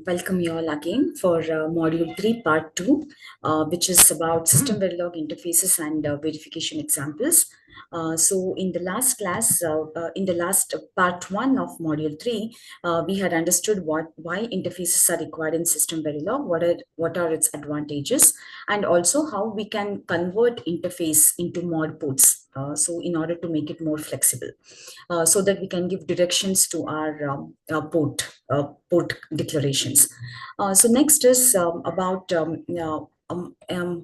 Welcome you all again for module 3 part 2, which is about system Verilog interfaces and verification examples. So in the last class, in the last part 1 of module 3, we had understood why interfaces are required in system Verilog, what are its advantages, and also how we can convert interface into mod ports. So in order to make it more flexible, so that we can give directions to our port declarations. So next is about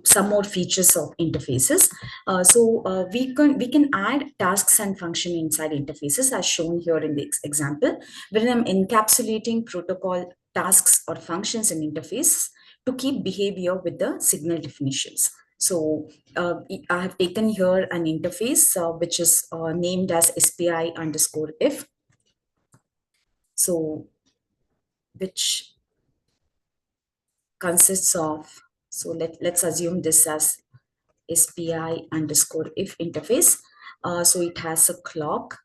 some more features of interfaces. We can add tasks and function inside interfaces as shown here in the example, when I'm encapsulating protocol tasks or functions in interface to keep behavior with the signal definitions. So I have taken here an interface which is named as SPI underscore if. So which consists of, so let's assume this as SPI underscore if interface. So it has a clock,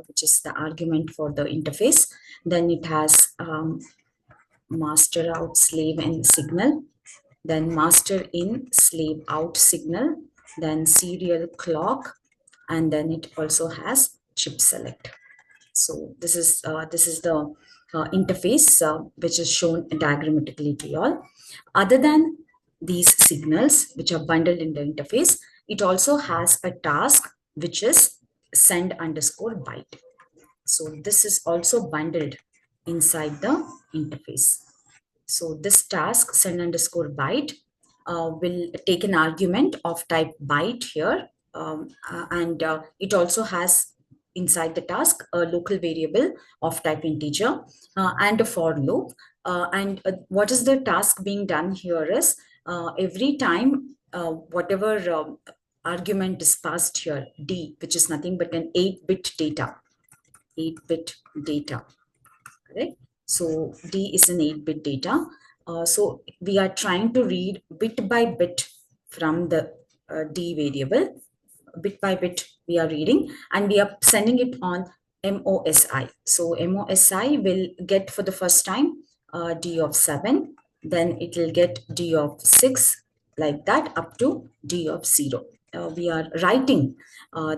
which is the argument for the interface. Then it has master out, slave in signal, then master in, slave out signal, then serial clock, and then it also has chip select. So this is the interface which is shown diagrammatically to you all. Other than these signals which are bundled in the interface, it also has a task which is send underscore byte. So this is also bundled inside the interface. So this task send underscore byte will take an argument of type byte here, and it also has inside the task a local variable of type integer and a for loop. And what is the task being done here is every time whatever argument is passed here, D, which is nothing but an 8-bit data, 8-bit data, correct? So D is an 8-bit data. So we are trying to read bit by bit from the D variable. Bit by bit we are reading, and we are sending it on MOSI. So MOSI will get for the first time D of 7, then it will get D of 6, like that up to D of 0. We are writing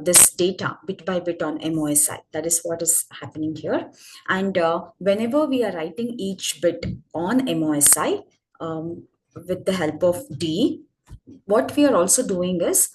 this data bit by bit on MOSI. That is what is happening here. And whenever we are writing each bit on MOSI with the help of D, what we are also doing is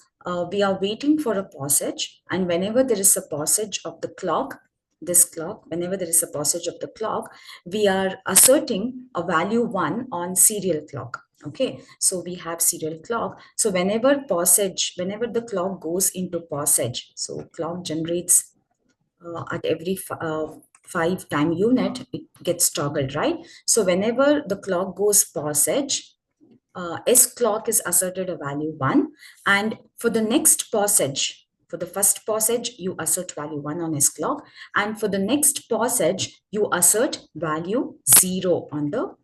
we are waiting for a passage, and whenever there is a passage of the clock, this clock, whenever there is a passage of the clock, we are asserting a value 1 on serial clock. Okay, so we have serial clock. So whenever the clock goes into passage, so clock generates at every 5 time unit, it gets toggled, right? So whenever the clock goes passage, S clock is asserted a value 1, and for the next passage, for the first passage, you assert value 1 on S clock, and for the next passage, you assert value 0 on the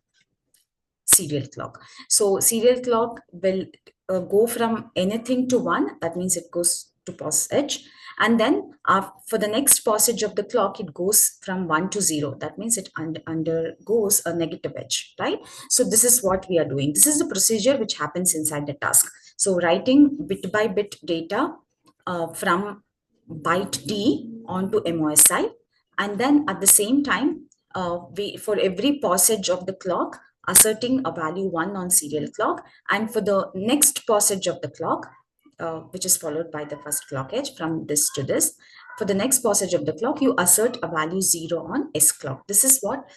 serial clock. So serial clock will go from anything to 1, that means it goes to passage, and then for the next passage of the clock, it goes from 1 to 0, that means it undergoes a negative edge, right? So this is what we are doing. This is the procedure which happens inside the task. So writing bit by bit data from byte D onto MOSI, and then at the same time, we for every passage of the clock, asserting a value 1 on serial clock, and for the next passage of the clock, which is followed by the first clock edge from this to this, for the next passage of the clock, you assert a value 0 on S clock. This is what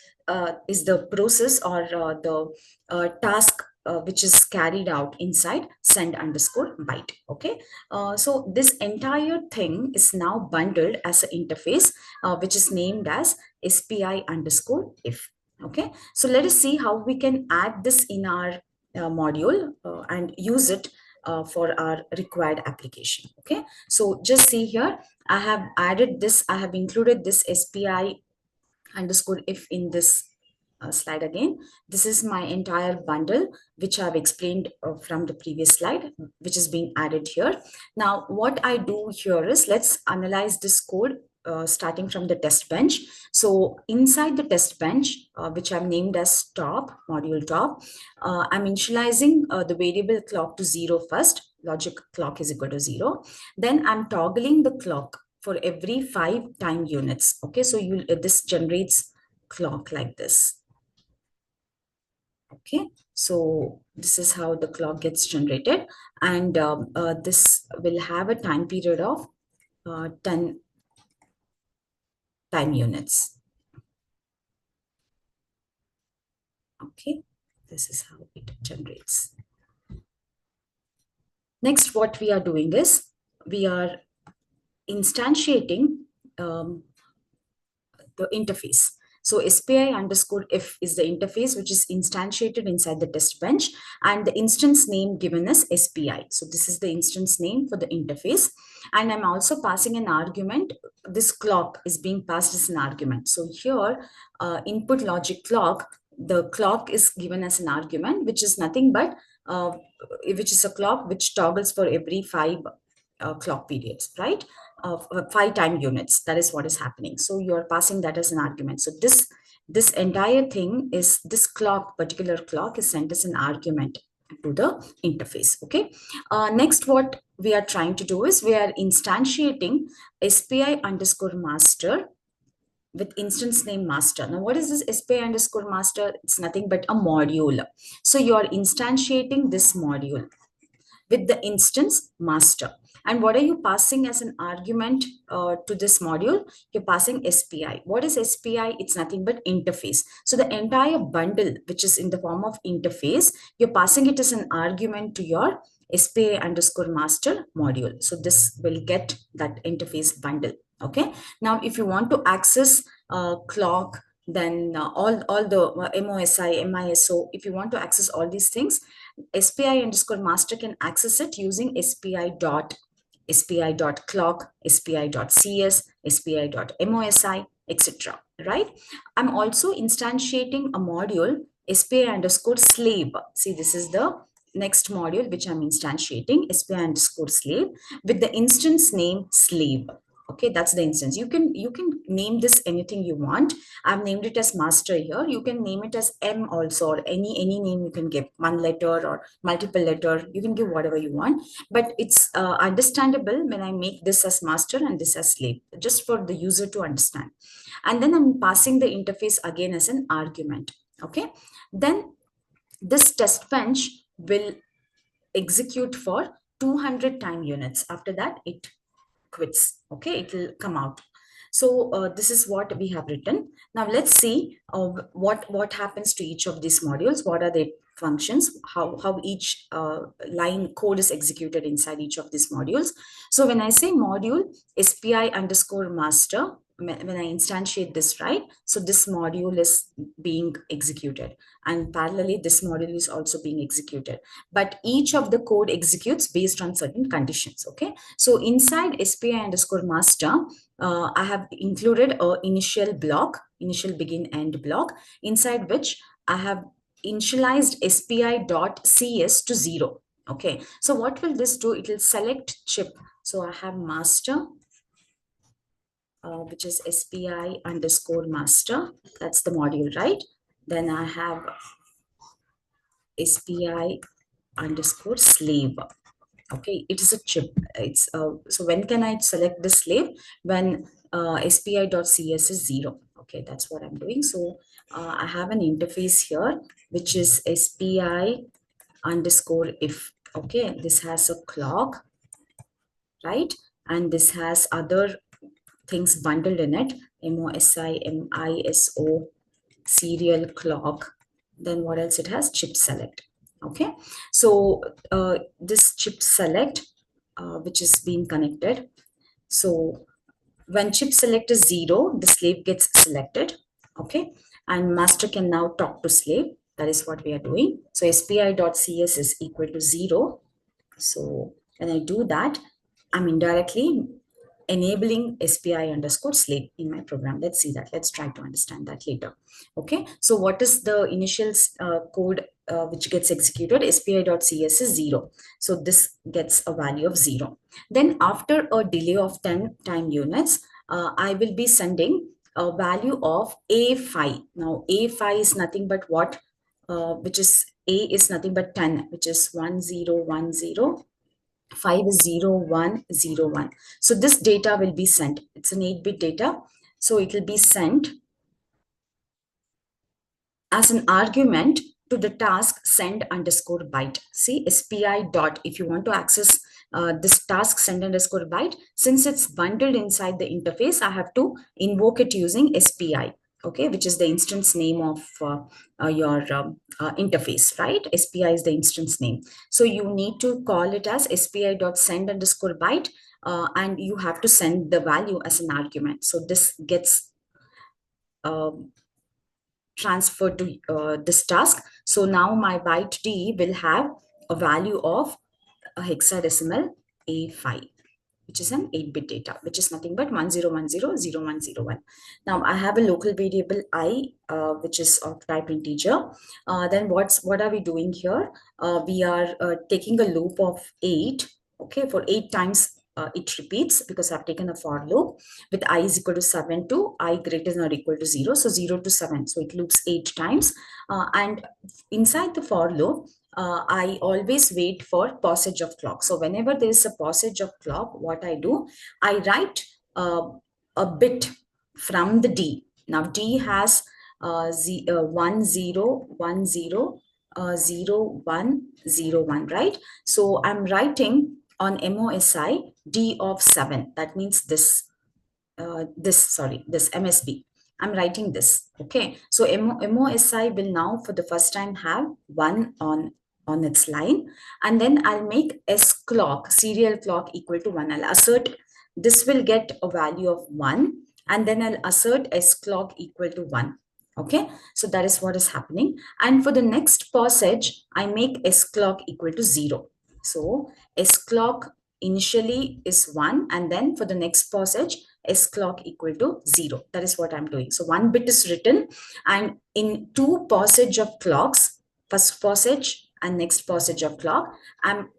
is the process or the task which is carried out inside send underscore byte. Okay, so this entire thing is now bundled as an interface which is named as SPI underscore if. Okay, so let us see how we can add this in our module and use it for our required application. Okay, so just see here, I have added this, I have included this SPI underscore if in this slide again. This is my entire bundle, which I've explained from the previous slide, which is being added here. Now, what I do here is, let's analyze this code starting from the test bench. So inside the test bench, which I've named as top, module top, I'm initializing the variable clock to 0 first. Logic clock is equal to 0. Then I'm toggling the clock for every 5 time units. Okay, so this generates clock like this. Okay, so this is how the clock gets generated, and this will have a time period of 10 time units. Okay, this is how it generates. Next, what we are doing is we are instantiating um, the interface. So SPI underscore if is the interface which is instantiated inside the test bench, and the instance name given as SPI. So this is the instance name for the interface. And I'm also passing an argument. This clock is being passed as an argument. So here, input logic clock, the clock is given as an argument, which is nothing but, which is a clock which toggles for every 5 clock periods, right? Of 5 time units. That is what is happening. So you're passing that as an argument. So this entire thing is, this clock, particular clock, is sent as an argument to the interface. Okay. Next, what we are trying to do is we are instantiating SPI underscore master with instance name master. Now, what is this SPI underscore master? It's nothing but a module. So you are instantiating this module with the instance master. And what are you passing as an argument to this module? You're passing SPI. What is SPI? It's nothing but interface. So the entire bundle, which is in the form of interface, you're passing it as an argument to your SPI underscore master module. So this will get that interface bundle. Okay. Now, if you want to access clock, then all the MOSI, MISO, if you want to access all these things, SPI underscore master can access it using SPI.clock, SPI.cs, SPI.mosi, etc. Right? I'm also instantiating a module SPI underscore slave. See, this is the next module which I'm instantiating, SPI underscore slave, with the instance name slave. Okay, that's the instance. You can name this anything you want. I've named it as master here. You can name it as M also, or any name you can give, one letter or multiple letter. You can give whatever you want, but it's understandable when I make this as master and this as slave, just for the user to understand. And then I'm passing the interface again as an argument. Okay, then this test bench will execute for 200 time units. After that, it quits. Okay, it will come out. So this is what we have written. Now let's see what happens to each of these modules. What are the functions? How each line code is executed inside each of these modules. So when I say module SPI underscore master, when I instantiate this, right? So this module is being executed, and parallelly this module is also being executed. But each of the code executes based on certain conditions. Okay. So inside SPI underscore master, I have included a initial block, initial begin end block, inside which I have initialized SPI.cs to 0. Okay. So what will this do? It will select chip. So I have master, which is SPI underscore master. That's the module, right? Then I have SPI underscore slave. Okay, it is a chip. It's so when can I select the slave? When SPI.cs is 0. Okay, that's what I'm doing. So I have an interface here, which is SPI underscore if. Okay, this has a clock, right? And this has other things bundled in it: MOSI, MISO, serial clock. Then what else it has? Chip select. Okay, so this chip select, which is being connected. So when chip select is 0, the slave gets selected. Okay, and master can now talk to slave. That is what we are doing. So SPI.cs is equal to 0. So when I do that, I'm indirectly enabling SPI underscore slave in my program. Let's see that. Let's try to understand that later. Okay. So what is the initial code which gets executed? SPI.cs is 0. So this gets a value of 0. Then after a delay of 10 time units, I will be sending a value of A5. Now, A5 is nothing but what? Which is A is nothing but 10, which is 1010. 5 is 0101. So this data will be sent. It's an 8-bit data. So it will be sent as an argument to the task send underscore byte. See, SPI dot, if you want to access this task send underscore byte, since it's bundled inside the interface, I have to invoke it using SPI, okay, which is the instance name of your interface, right? SPI is the instance name. So you need to call it as SPI dot send underscore byte, and you have to send the value as an argument. So this gets transferred to this task. So now my byte D will have a value of a hexadecimal A5, which is an 8-bit data, which is nothing but 10100101. Now I have a local variable I, which is of type integer. Then what are we doing here? We are taking a loop of 8, okay, for 8 times it repeats, because I've taken a for loop with I is equal to 7 to I greater than or equal to 0. So 0 to 7. So it loops 8 times. And inside the for loop, I always wait for passage of clock. So whenever there is a passage of clock, what I do, I write a bit from the D. Now D has 0101, right? So I'm writing on MOSI D of 7. That means this MSB. I'm writing this. Okay. So MOSI will now for the first time have 1 on its line. And then I'll make S clock, serial clock equal to 1. I'll assert this will get a value of 1. And then I'll assert S clock equal to 1. Okay. So that is what is happening. And for the next passage, I make S clock equal to 0. So S clock initially is 1. And then for the next passage, S clock equal to 0. That is what I'm doing. So one bit is written, and in 2 passage of clocks, first passage and next passage of clock, I'm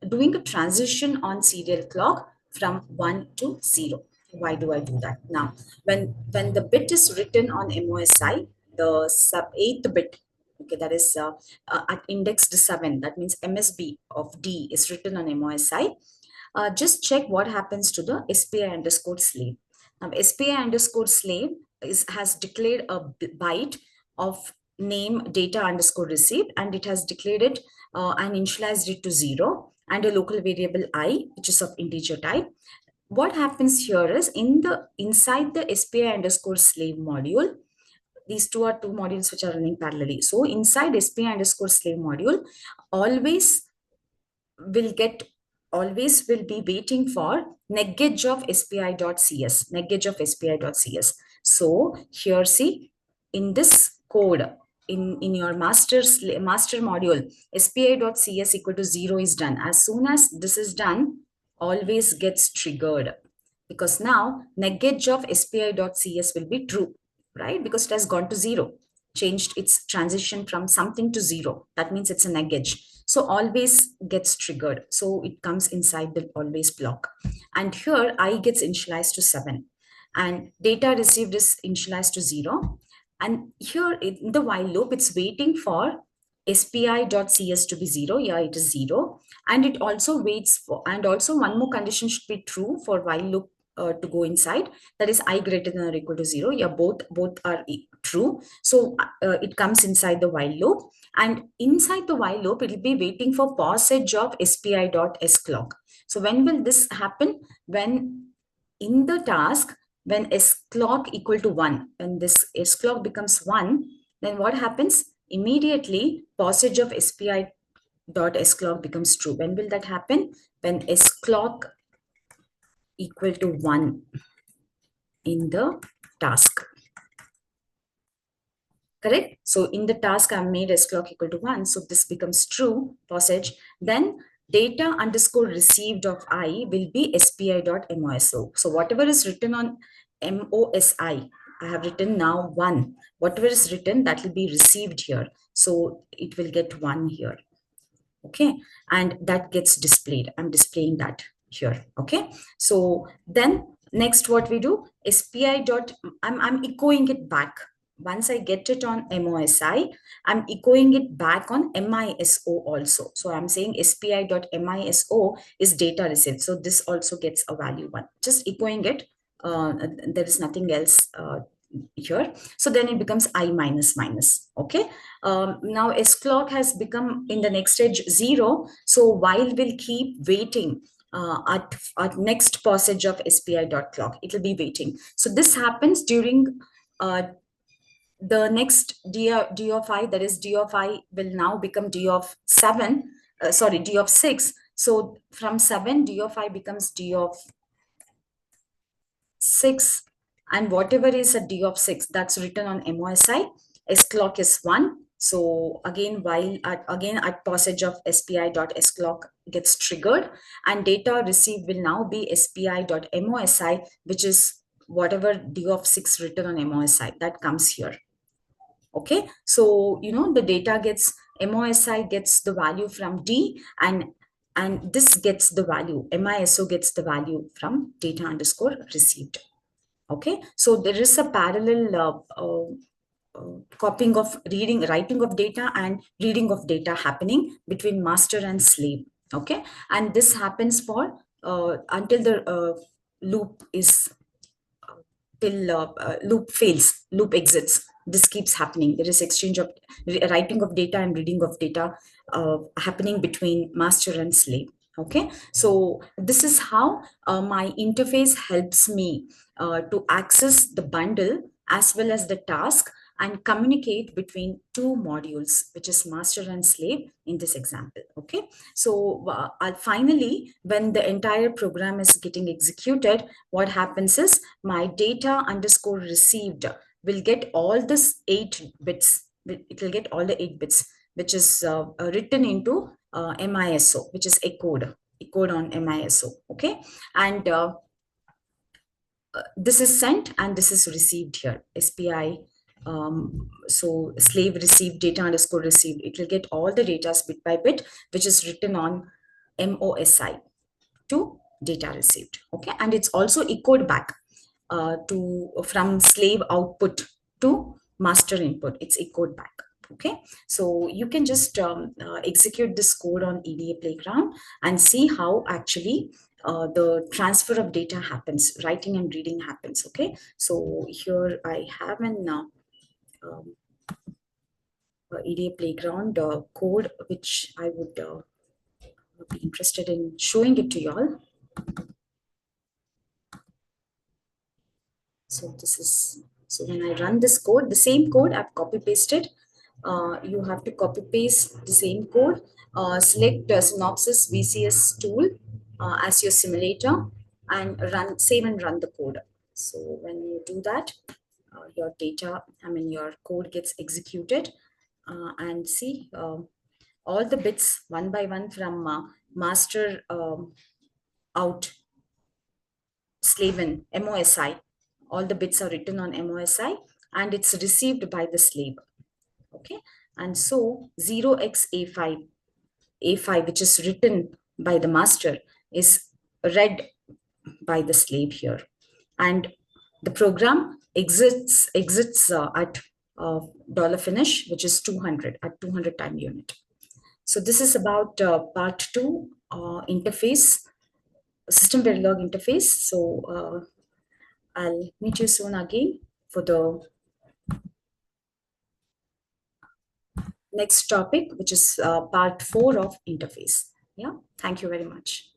doing a transition on serial clock from 1 to 0. Why do I do that? Now, when the bit is written on MOSI, the sub 8th bit, okay, that is at indexed 7, that means MSB of D is written on MOSI. Just check what happens to the SPI underscore slave. Now, SPI underscore slave has declared a byte of name data underscore received, and it has declared it and initialized it to 0 and a local variable I, which is of integer type. What happens here is inside the SPI underscore slave module, these two are 2 modules which are running parallelly. So inside SPI underscore slave module, always will be waiting for negedge of spi.cs, negedge of spi.cs. So here, see, in this code, in your master module, spi.cs equal to 0 is done. As soon as this is done, always gets triggered, because now negedge of spi.cs will be true, right? Because it has gone to 0, changed its transition from something to 0. That means it's a negedge. So always gets triggered. So it comes inside the always block. And here I gets initialized to 7. And data received is initialized to 0. And here in the while loop, it's waiting for spi.cs to be 0. Yeah, it is 0. And it also waits for, and also one more condition should be true for while loop to go inside, that is I greater than or equal to 0. Yeah, both are true. So it comes inside the while loop, and inside the while loop it will be waiting for passage of spi.sclock. So when will this happen? When in the task, when sclock equal to 1, when this sclock becomes 1, then what happens? Immediately passage of spi.sclock becomes true. When will that happen? When sclock equal to 1 in the task. Correct? So in the task, I've made sclock equal to 1. So this becomes true, passage. Then data underscore received of I will be spi.moso. So whatever is written on MOSI, I have written now 1. Whatever is written, that will be received here. So it will get 1 here. Okay, and that gets displayed. I'm displaying that here. Okay, so then Next, what we do is pi dot, I'm echoing it back. Once I get it on MOSI, I'm echoing it back on MISO also. So I'm saying SPI dot MISO is data received. So this also gets a value 1. Just echoing it. There is nothing else here. So then it becomes I minus minus. Okay. Now S clock has become in the next stage 0. So while we'll keep waiting at next passage of SPI dot clock, it will be waiting. So this happens during the next d of I, that is d of I will now become d of 7, sorry, d of 6. So from 7, d of I becomes d of 6, and whatever is a d of 6 that's written on MOSI, S clock is 1. So again, while at passage of SPI dot S clock gets triggered, and data received will now be SPI dot MOSI, which is whatever d of 6 written on MOSI that comes here. Okay, so the data gets, MOSI gets the value from D, and this gets the value, MISO gets the value from data underscore received. Okay, so there is a parallel copying of writing of data and reading of data happening between master and slave. Okay, and this happens for until the loop is till loop fails, loop exits. This keeps happening. There is exchange of writing of data and reading of data happening between master and slave. Okay, so this is how my interface helps me to access the bundle as well as the task and communicate between two modules, which is master and slave in this example. Okay, so finally, when the entire program is getting executed, what happens is my data underscore received will get all this 8 bits. It will get all the 8 bits, which is written into MISO, which is echoed on MISO. Okay, and this is sent and this is received here, SPI. So slave received, data underscore received, it will get all the data bit by bit, which is written on MOSI to data received. Okay, and it's also echoed back to from slave output to master input. It's echoed back. Okay, so you can just execute this code on EDA Playground and see how actually the transfer of data happens, writing and reading happens. Okay, so here I have an um, EDA Playground code which I would be interested in showing it to you all. So this is, so when I run this code, the same code I've copy pasted. You have to copy paste the same code. Select Synopsys VCS tool as your simulator and save and run the code. So when you do that, your data, your code gets executed and see all the bits one by one from master out slave in MOSI. All the bits are written on MOSI and it's received by the slave. Okay, and so 0xA5, A5, which is written by the master, is read by the slave here. And the program exits at $finish, which is 200 at 200 time unit. So this is about part 2 interface, system Verilog interface. So I'll meet you soon again for the next topic, which is part 4 of interface. Yeah, thank you very much.